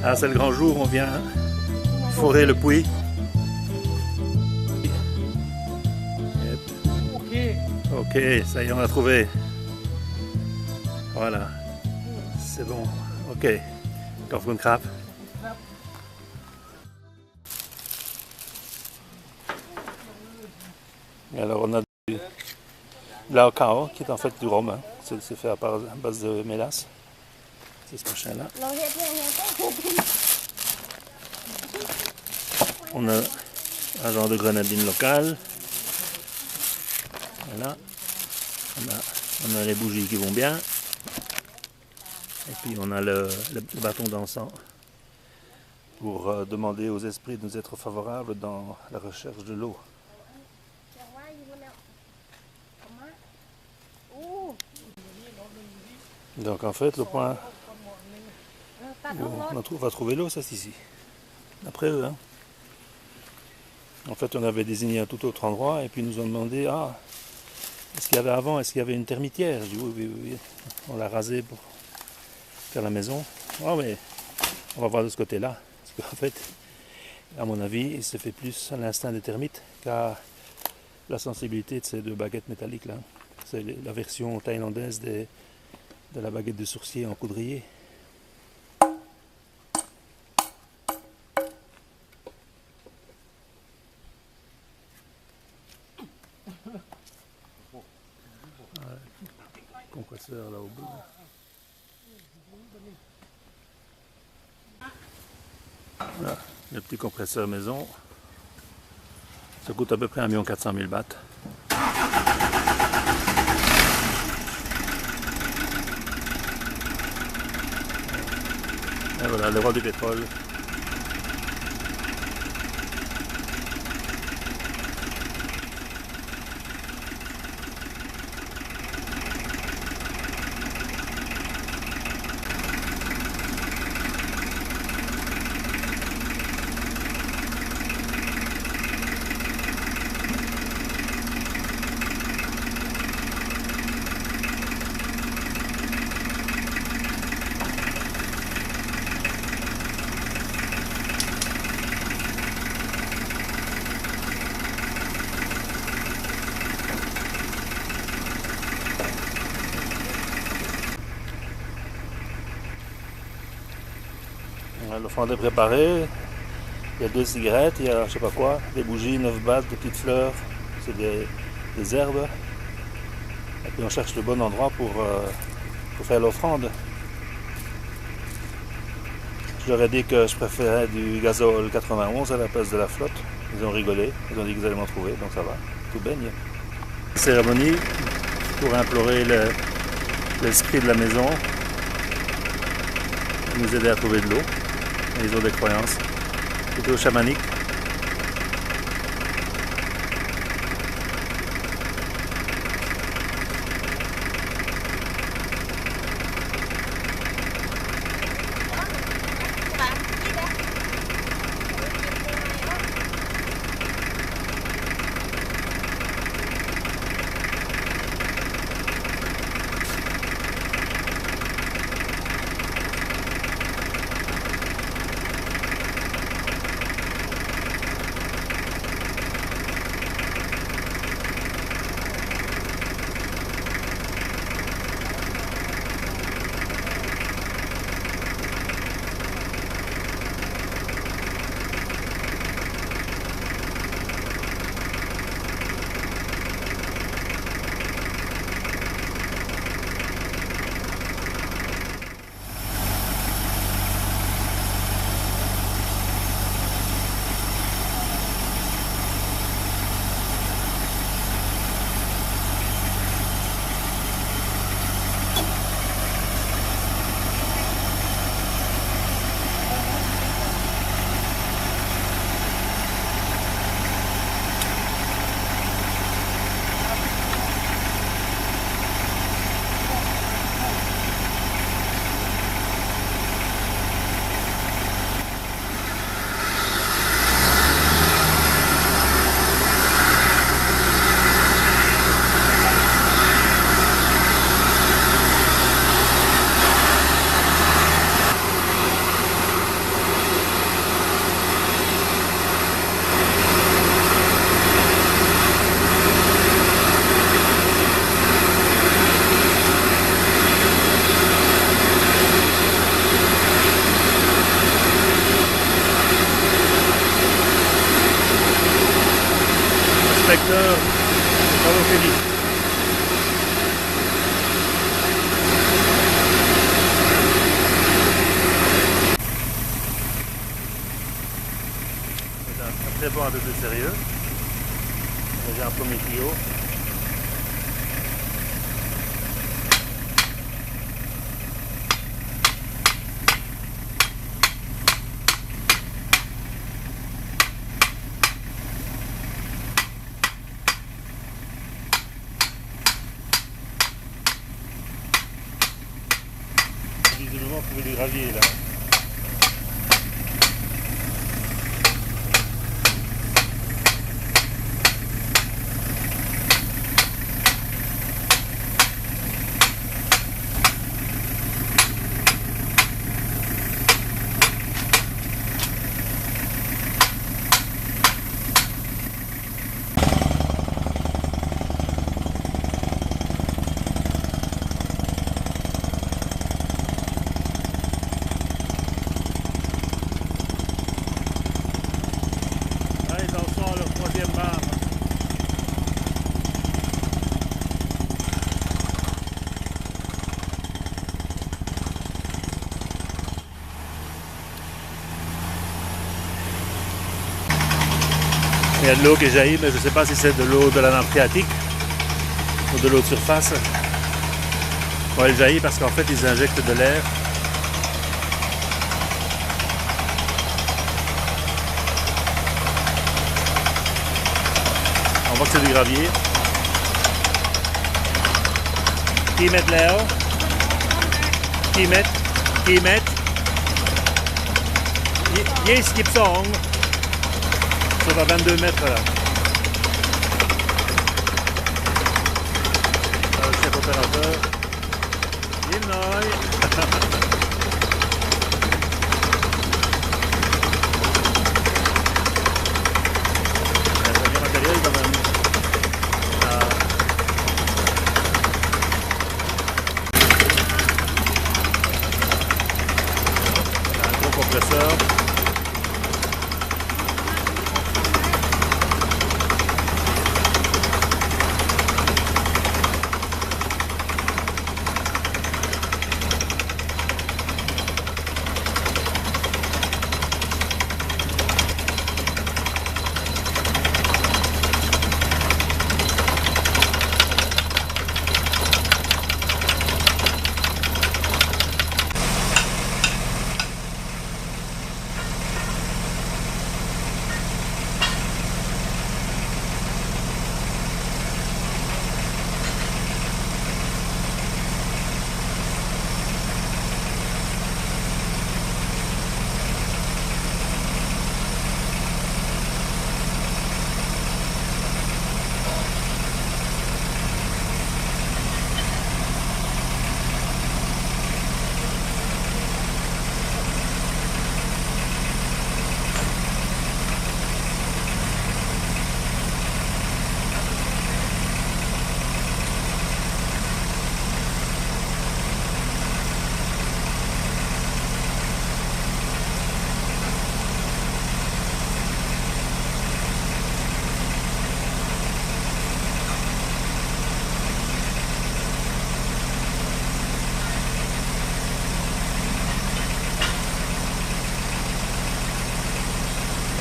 Ah, c'est le grand jour, on vient forer le puits. Yep. Ok, ça y est, on a trouvé. Voilà, c'est bon. Ok, Kaufmann Krab. Et alors on a du Lao qui est en fait du rhum. Hein. C'est fait à base de mélasse. C'est ce machin-là. On a un genre de grenadine locale. Voilà. On a les bougies qui vont bien. Et puis on a le bâton d'encens pour demander aux esprits de nous être favorables dans la recherche de l'eau. Donc en fait, le point où on va trouver l'eau, ça c'est ici. D'après eux. Hein. En fait, on avait désigné un tout autre endroit et puis ils nous ont demandé est-ce qu'il y avait avant, est-ce qu'il y avait une termitière? J'ai dit oui. On l'a rasé pour faire la maison. Ah mais on va voir de ce côté-là. Parce qu'en fait, à mon avis, il se fait plus à l'instinct des termites qu'à la sensibilité de ces deux baguettes métalliques là. C'est la version thaïlandaise de la baguette de sourcier en coudrier. Compresseur là au bout. Voilà, le petit compresseur maison. Ça coûte à peu près 1 400 000 bahts. Et voilà, le roi du pétrole. L'offrande est préparée. Il y a 2 cigarettes, il y a je sais pas quoi, des bougies, 9 bahts, des petites fleurs, c'est des herbes. Et puis on cherche le bon endroit pour faire l'offrande. Je leur ai dit que je préférais du gazole 91 à la place de la flotte. Ils ont rigolé, ils ont dit qu'ils allaient m'en trouver, donc ça va, tout baigne. Cérémonie pour implorer l'esprit de la maison, nous aider à trouver de l'eau. Ils ont des croyances plutôt chamaniques. un peu plus sérieux. J'ai un premier tuyau. Visiblement, vous pouvez du gravier là. Il y a de l'eau qui jaillit, mais je ne sais pas si c'est de l'eau de la nappe phréatique ou de l'eau de surface. Bon, elle jaillit parce qu'en fait ils injectent de l'air. On voit que c'est du gravier. Qui met l'air? Qui met? Yes, Gibson. Ça va 22 mètres là. Le chef opérateur. Illinois. Le matériel quand même. Un gros compresseur.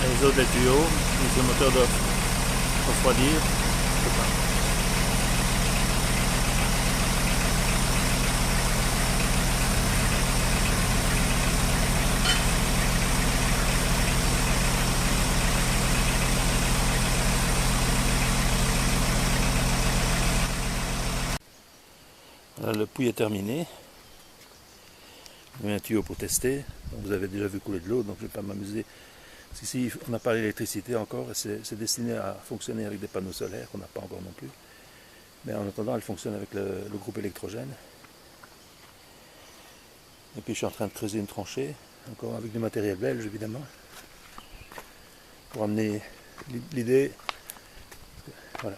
Les autres, les tuyaux, le moteur doit refroidir. Là, le puits est terminé. Il y a un tuyau pour tester. Vous avez déjà vu couler de l'eau, donc je ne vais pas m'amuser. Ici, on n'a pas l'électricité encore, et c'est destiné à fonctionner avec des panneaux solaires, qu'on n'a pas encore non plus. Mais en attendant, elle fonctionne avec le groupe électrogène. Et puis je suis en train de creuser une tranchée, encore avec du matériel belge évidemment, pour amener l'idée. Voilà.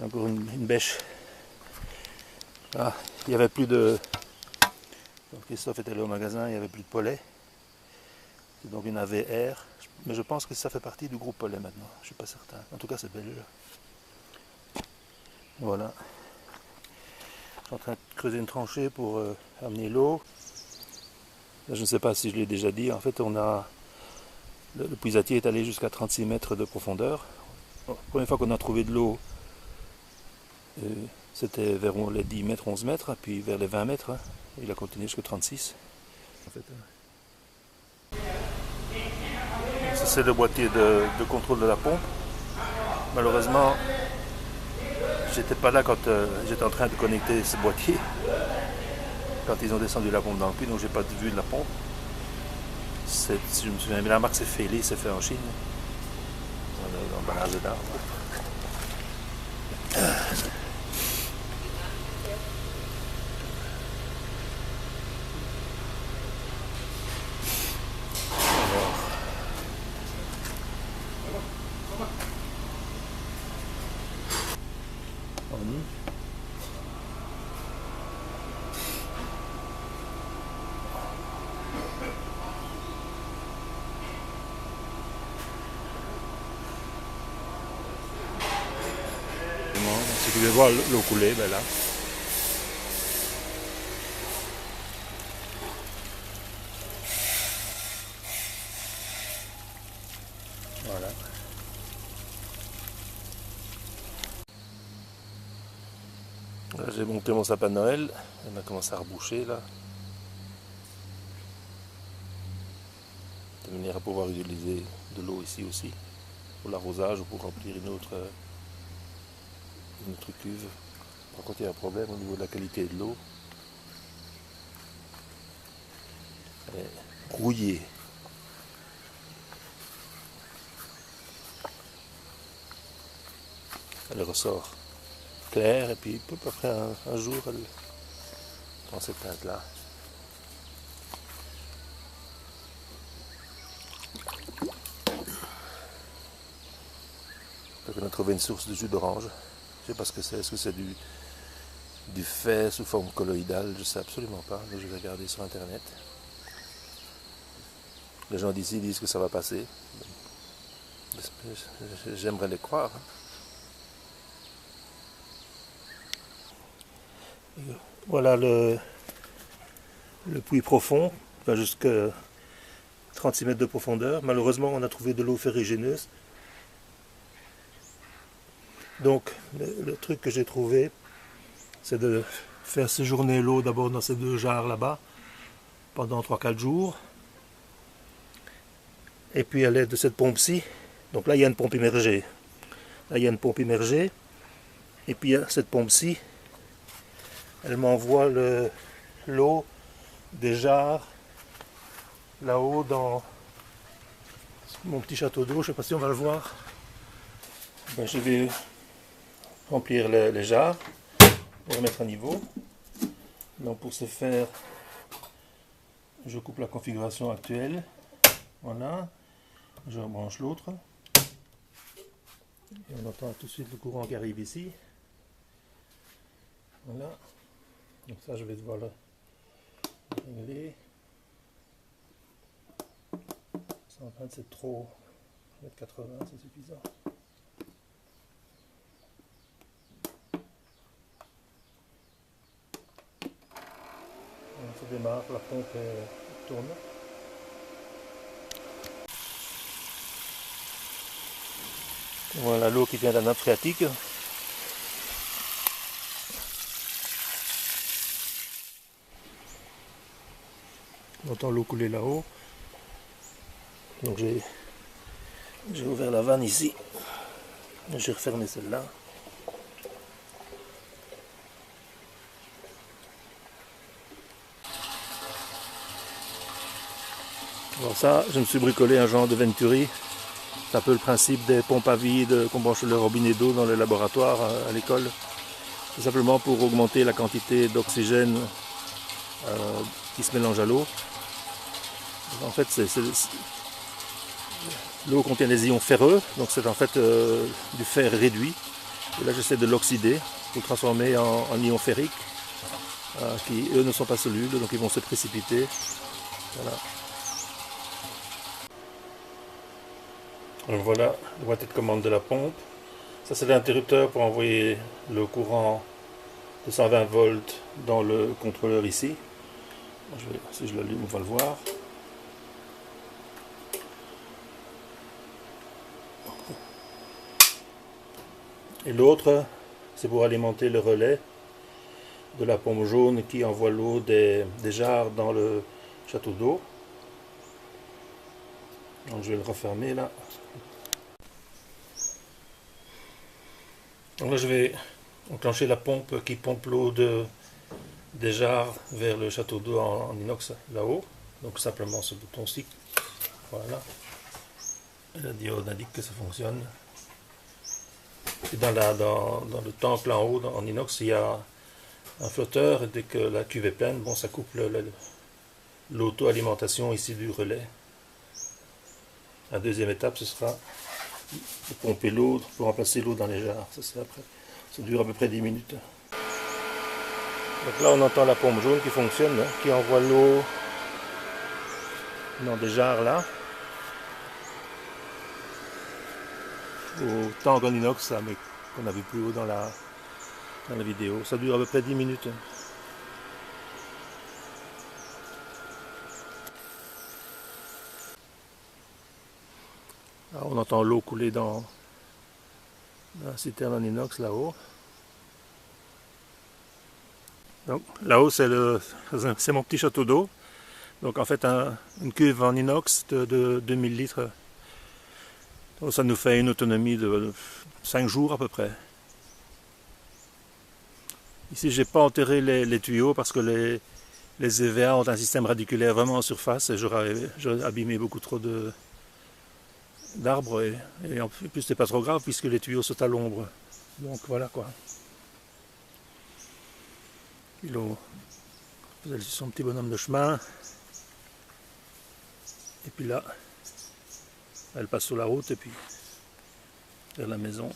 Encore une bêche. Ah, il n'y avait plus de... Quand Christophe était allé au magasin, il n'y avait plus de Pollet. C'est donc une AVR, mais je pense que ça fait partie du groupe Pollet maintenant, je ne suis pas certain. En tout cas c'est belge. Voilà. Je suis en train de creuser une tranchée pour amener l'eau. Je ne sais pas si je l'ai déjà dit, en fait on a le puisatier est allé jusqu'à 36 mètres de profondeur. La première fois qu'on a trouvé de l'eau, c'était vers les 10 mètres, 11 mètres, puis vers les 20 mètres, il a continué jusqu'à 36. En fait, ça c'est le boîtier de contrôle de la pompe. Malheureusement, j'étais pas là quand j'étais en train de connecter ce boîtier, quand ils ont descendu la pompe dans le puits, donc j'ai pas vu de la pompe. Je me souviens, mais la marque c'est Feli, c'est fait en Chine, dans l'emballage d'arbre. Si tu veux voir l'eau couler, ben là. Voilà. Là, j'ai monté mon sapin de Noël. On a commencé à reboucher là. De manière à pouvoir utiliser de l'eau ici aussi. Pour l'arrosage ou pour remplir une autre cuve. Par contre, il y a un problème au niveau de la qualité de l'eau. Elle est rouillée. Elle ressort claire et puis après un jour, elle prend cette teinte-là. Donc on a trouvé une source de jus d'orange. Je ne sais pas ce que c'est. Est-ce que c'est du fait sous forme colloïdale? Je ne sais absolument pas. Donc je vais regarder sur internet. Les gens d'ici disent que ça va passer. J'aimerais les croire. Voilà le puits profond, va jusqu'à 36 mètres de profondeur. Malheureusement, on a trouvé de l'eau ferrugineuse. Donc, le truc que j'ai trouvé, c'est de faire séjourner l'eau d'abord dans ces deux jarres là-bas, pendant 3-4 jours. Et puis à l'aide de cette pompe-ci, donc là il y a une pompe immergée. Là il y a une pompe immergée. Et puis il y a cette pompe-ci, elle m'envoie l'eau des jarres là-haut dans mon petit château d'eau. Je ne sais pas si on va le voir. Ben, je vais remplir les jarres pour remettre à niveau. Donc pour ce faire, je coupe la configuration actuelle. Voilà. Je rebranche l'autre. Et on entend tout de suite le courant qui arrive ici. Voilà. Donc ça, je vais devoir le régler. 120 c'est trop. 80 c'est suffisant. On se démarre, la pompe tourne. Voilà l'eau qui vient de la nappe phréatique. On entend l'eau couler là-haut. Donc j'ai ouvert la vanne ici. J'ai refermé celle-là. Alors ça, je me suis bricolé un genre de Venturi. C'est un peu le principe des pompes à vide qu'on branche le robinet d'eau dans le laboratoire à l'école. C'est simplement pour augmenter la quantité d'oxygène qui se mélange à l'eau. En fait, l'eau contient des ions ferreux, donc c'est en fait du fer réduit. Et là, j'essaie de l'oxyder pour le transformer en ions ferriques, qui eux ne sont pas solubles, donc ils vont se précipiter. Voilà. Donc voilà le boîtier de commande de la pompe. Ça c'est l'interrupteur pour envoyer le courant de 120 volts dans le contrôleur ici. Si je l'allume, on va le voir. Et l'autre, c'est pour alimenter le relais de la pompe jaune qui envoie l'eau des jarres dans le château d'eau. Donc je vais le refermer là. Donc là je vais enclencher la pompe qui pompe l'eau des jarres vers le château d'eau en inox là-haut. Donc simplement ce bouton-ci. Voilà. Et la diode indique que ça fonctionne. Et dans le tank là en haut, en inox, il y a un flotteur et dès que la cuve est pleine, bon, ça coupe l'auto-alimentation ici du relais. La deuxième étape, ce sera de pomper l'eau pour remplacer l'eau dans les jarres. Ça dure à peu près 10 minutes. Donc là, on entend la pompe jaune qui fonctionne, hein, qui envoie l'eau dans des jarres là. Au tank en inox, là, mais qu'on a vu plus haut dans la vidéo. Ça dure à peu près 10 minutes. Alors, on entend l'eau couler dans la citerne en inox là-haut. Donc là-haut c'est mon petit château d'eau. Donc en fait une cuve en inox de 2000 litres. Donc, ça nous fait une autonomie de 5 jours à peu près. Ici j'ai pas enterré les tuyaux parce que les EVA ont un système radiculaire vraiment en surface et j'aurais abîmé beaucoup trop d'arbres et en plus c'est pas trop grave puisque les tuyaux sont à l'ombre. Donc voilà quoi. L'eau faisait son petit bonhomme de chemin. Et puis là, elle passe sur la route et puis vers la maison.